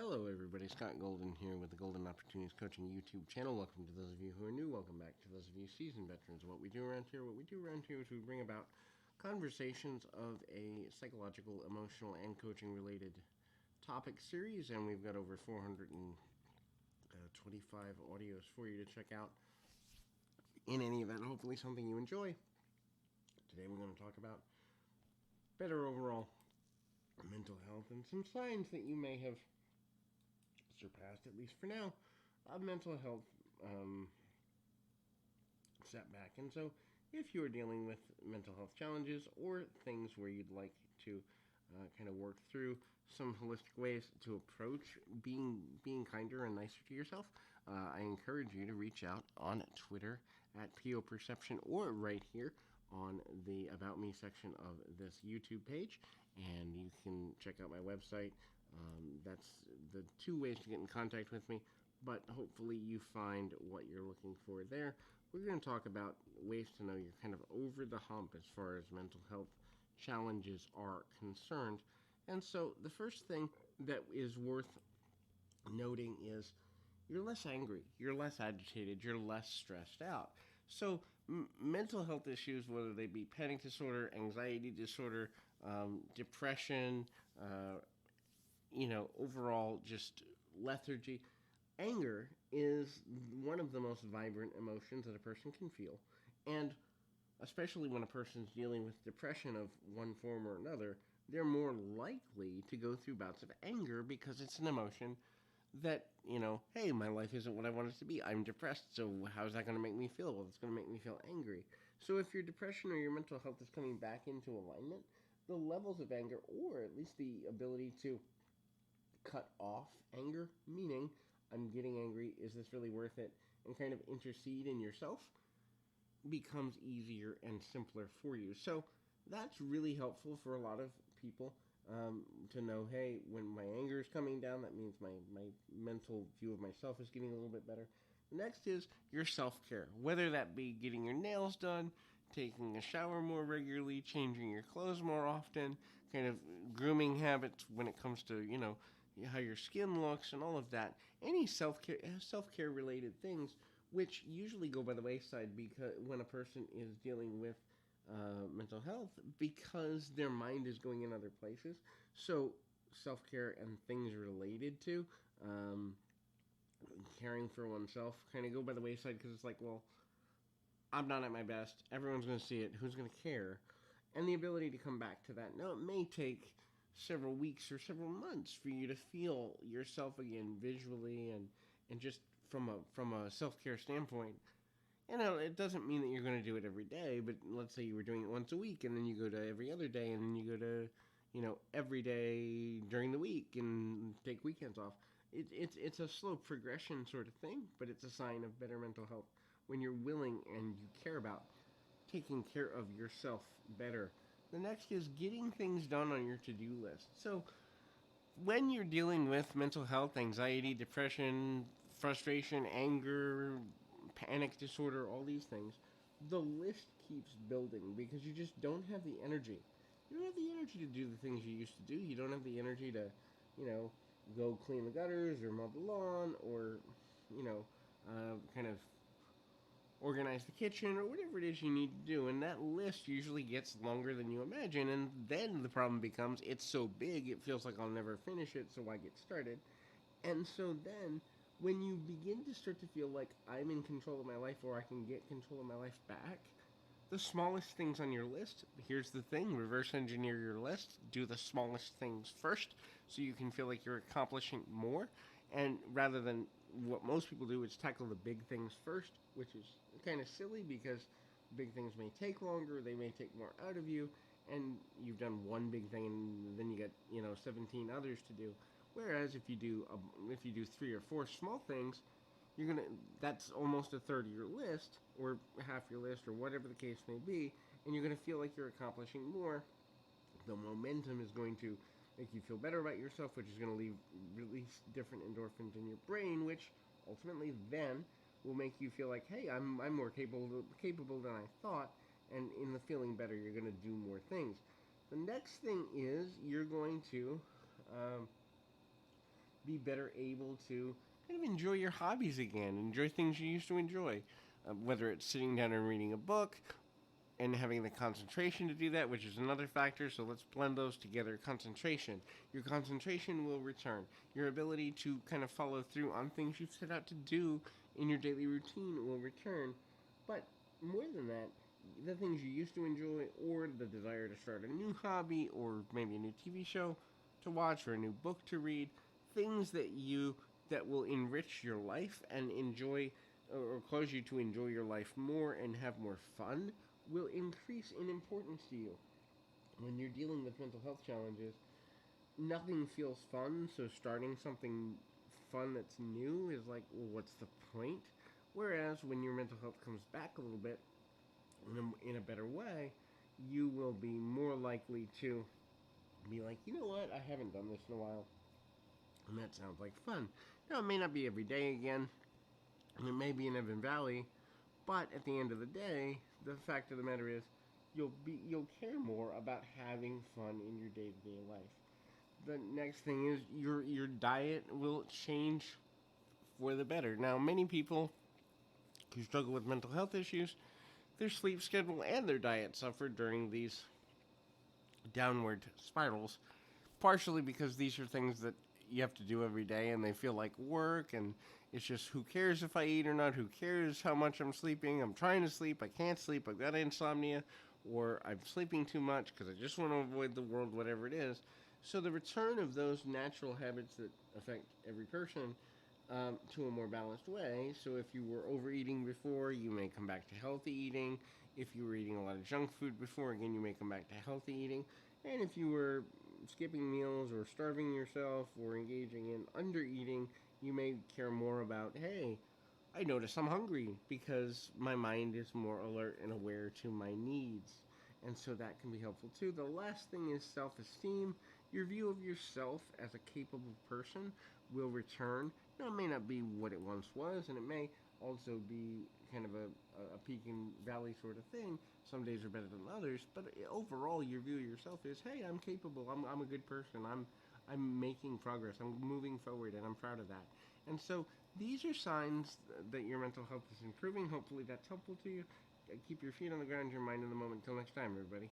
Hello everybody, Scott Golden here with the Golden Opportunities Coaching YouTube channel. Welcome to those of you who are new, welcome back to those of you seasoned veterans. What we do around here is we bring about conversations of a psychological, emotional, and coaching related topic series, and we've got over 425 audios for you to check out. In any event, hopefully something you enjoy. Today we're going to talk about better overall mental health and some signs that you may have surpassed, at least for now, a mental health setback. And so if you're dealing with mental health challenges or things where you'd like to kind of work through some holistic ways to approach being kinder and nicer to yourself, I encourage you to reach out on Twitter at PO Perception or right here on the About Me section of this YouTube page, and you can check out my website. That's the two ways to get in contact with me, but hopefully you find what you're looking for there. We're going to talk about ways to know you're kind of over the hump as far as mental health challenges are concerned. And so the first thing that is worth noting is you're less angry, you're less agitated, you're less stressed out. So mental health issues, whether they be panic disorder, anxiety disorder, depression, overall just lethargy, anger is one of the most vibrant emotions that a person can feel. And especially when a person's dealing with depression of one form or another, they're more likely to go through bouts of anger because it's an emotion that, hey, my life isn't what I want it to be. I'm depressed, so how's that going to make me feel? Well, it's going to make me feel angry. So if your depression or your mental health is coming back into alignment, the levels of anger, or at least the ability to cut off anger, meaning I'm getting angry, is this really worth it, and kind of intercede in yourself, becomes easier and simpler for you. So that's really helpful for a lot of people to know, hey, when my anger is coming down, that means my mental view of myself is getting a little bit better. The next is your self-care, whether that be getting your nails done, taking a shower more regularly, changing your clothes more often, kind of grooming habits when it comes to, how your skin looks and all of that. Any self-care related things, which usually go by the wayside because when a person is dealing with mental health, because their mind is going in other places. So self-care and things related to caring for oneself kind of go by the wayside because it's like, well, I'm not at my best. Everyone's going to see it. Who's going to care? And the ability to come back to that. Now, it may take several weeks or several months for you to feel yourself again visually and just from a self-care standpoint. It doesn't mean that you're going to do it every day, but let's say you were doing it once a week, and then you go to every other day, and then you go to, every day during the week and take weekends off. It's a slow progression sort of thing, but it's a sign of better mental health when you're willing and you care about taking care of yourself better. The next is getting things done on your to-do list. So when you're dealing with mental health, anxiety, depression, frustration, anger, panic disorder, all these things, the list keeps building because you just don't have the energy. You don't have the energy to do the things you used to do. You don't have the energy to, go clean the gutters or mow the lawn or, kind of organize the kitchen or whatever it is you need to do. And that list usually gets longer than you imagine. And then the problem becomes it's so big it feels like I'll never finish it, so why get started? And so then when you begin to start to feel like I'm in control of my life or I can get control of my life back, the smallest things on your list, here's the thing, reverse engineer your list, do the smallest things first so you can feel like you're accomplishing more. And rather than what most people do is tackle the big things first, which is kind of silly because big things may take longer, they may take more out of you, and you've done one big thing and then you get, 17 others to do. Whereas if you do 3 or 4 small things, that's almost a third of your list, or half your list, or whatever the case may be, and you're gonna feel like you're accomplishing more. The momentum is going to make you feel better about yourself, which is going to release different endorphins in your brain, which ultimately then will make you feel like, hey, I'm more capable than I thought, and in the feeling better, you're going to do more things. The next thing is you're going to be better able to kind of enjoy your hobbies again, enjoy things you used to enjoy. Whether it's sitting down and reading a book and having the concentration to do that, which is another factor. So let's blend those together. Concentration. Your concentration will return. Your ability to kind of follow through on things you've set out to do in your daily routine will return. But more than that, the things you used to enjoy, or the desire to start a new hobby, or maybe a new TV show to watch, or a new book to read, things that will enrich your life and enjoy or cause you to enjoy your life more and have more fun will increase in importance to you. When you're dealing with mental health challenges, nothing feels fun, so starting something fun that's new is like, well, what's the point? Whereas when your mental health comes back a little bit in a better way, you will be more likely to be like, you know what, I haven't done this in a while, and that sounds like fun. Now, it may not be every day again, and it may be an ebb and valley, but at the end of the day, the fact of the matter is, you'll care more about having fun in your day-to-day life. The next thing is your diet will change for the better. Now, many people who struggle with mental health issues, their sleep schedule and their diet suffer during these downward spirals, partially because these are things that you have to do every day and they feel like work, and it's just, who cares if I eat or not, who cares how much I'm sleeping, I'm trying to sleep, I can't sleep, I've got insomnia, or I'm sleeping too much because I just want to avoid the world, whatever it is. So the return of those natural habits that affect every person to a more balanced way. So if you were overeating before, you may come back to healthy eating. If you were eating a lot of junk food before, again, you may come back to healthy eating. And if you were skipping meals or starving yourself or engaging in undereating, you may care more about, hey, I notice I'm hungry because my mind is more alert and aware to my needs. And so that can be helpful too. The last thing is self-esteem. Your view of yourself as a capable person will return. Now, it may not be what it once was, and it may also be kind of a peak and valley sort of thing. Some days are better than others, but overall, your view of yourself is, hey, I'm capable. I'm a good person. I'm making progress. I'm moving forward, and I'm proud of that. And so these are signs that your mental health is improving. Hopefully, that's helpful to you. Keep your feet on the ground, your mind in the moment. Until next time, everybody.